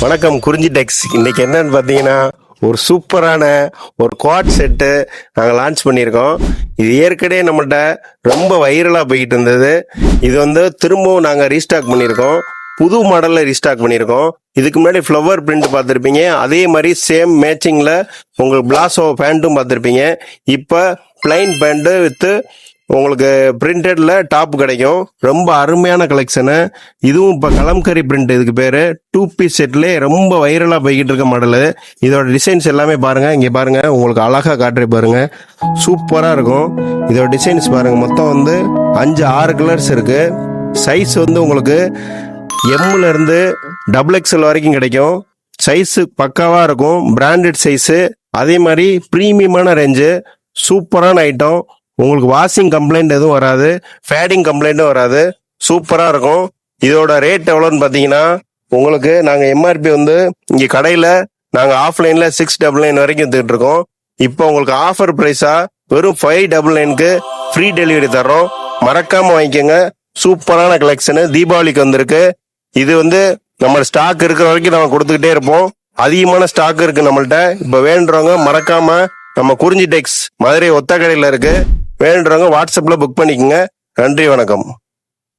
வணக்கம் குறிஞ்சி டெக்ஸ். இன்னைக்கு என்னன்னு பார்த்தீங்கன்னா ஒரு சூப்பரான ஒரு குவாட் செட்டு நாங்கள் லான்ச் பண்ணியிருக்கோம். இது ஏற்கனவே நம்மகிட்ட ரொம்ப வைரலாக போய்கிட்டு இருந்தது. இது திரும்பவும் நாங்கள் ரீஸ்டாக் பண்ணியிருக்கோம். புது மாடலில் ரீஸ்டாக் பண்ணியிருக்கோம். இதுக்கு முன்னாடி ஃப்ளவர் பிரிண்ட் பார்த்துருப்பீங்க. அதே மாதிரி சேம் மேட்சிங்கில் உங்களுக்கு பிளாசோ பேண்ட்டும் பார்த்துருப்பீங்க. இப்போ பிளைன் பேண்ட்டு வித்து உங்களுக்கு பிரிண்டட்ல டாப் கிடைக்கும். ரொம்ப அருமையான கலெக்ஷனு. இதுவும் இப்போ கலம்கரி பிரிண்ட், இதுக்கு பேர். 2 பீஸ் செட்லேயே ரொம்ப வைரலாக போய்கிட்டு இருக்க மாடலு. இதோட டிசைன்ஸ் எல்லாமே பாருங்கள். இங்கே பாருங்கள், உங்களுக்கு அழகாக காட்டுறே பாருங்கள். சூப்பராக இருக்கும். இதோட டிசைன்ஸ் பாருங்கள். மொத்தம் 5-6 கலர்ஸ் இருக்குது. சைஸ் உங்களுக்கு எம்ல இருந்து XXL வரைக்கும் கிடைக்கும். சைஸு பக்காவாக இருக்கும். Branded size. அதே மாதிரி ப்ரீமியமான ரேஞ்சு. சூப்பரான ஐட்டம். உங்களுக்கு வாஷிங் கம்ப்ளைண்ட் எதுவும் வராது, ஃபேடிங் கம்ப்ளைண்ட்டும் வராது. சூப்பராக இருக்கும். இதோட ரேட் எவ்வளோன்னு பார்த்தீங்கன்னா உங்களுக்கு நாங்கள் எம்ஆர்பி இங்கே கடையில் நாங்கள் ஆஃப்லைனில் 699 வரைக்கும் எடுத்துக்கிட்டு இருக்கோம். இப்போ உங்களுக்கு ஆஃபர் ப்ரைஸாக வெறும் 599க்கு ஃப்ரீ டெலிவரி தர்றோம். மறக்காமல் வாங்கிக்கோங்க. சூப்பரான கலெக்ஷனு. தீபாவளிக்கு வந்திருக்கு. இது நம்ம ஸ்டாக் இருக்கிற வரைக்கும் நம்ம கொடுத்துக்கிட்டே இருப்போம். அதிகமான ஸ்டாக் இருக்கு நம்மள்ட்ட. இப்போ வேண்டுறவங்க மறக்காம நம்ம குறிஞ்சி டெக்ஸ் மதுரை ஒத்தக்கடையில் இருக்கு. வேண்டுறவங்க வாட்ஸ்அப்ல புக் பண்ணிக்கோங்க. நன்றி, வணக்கம்.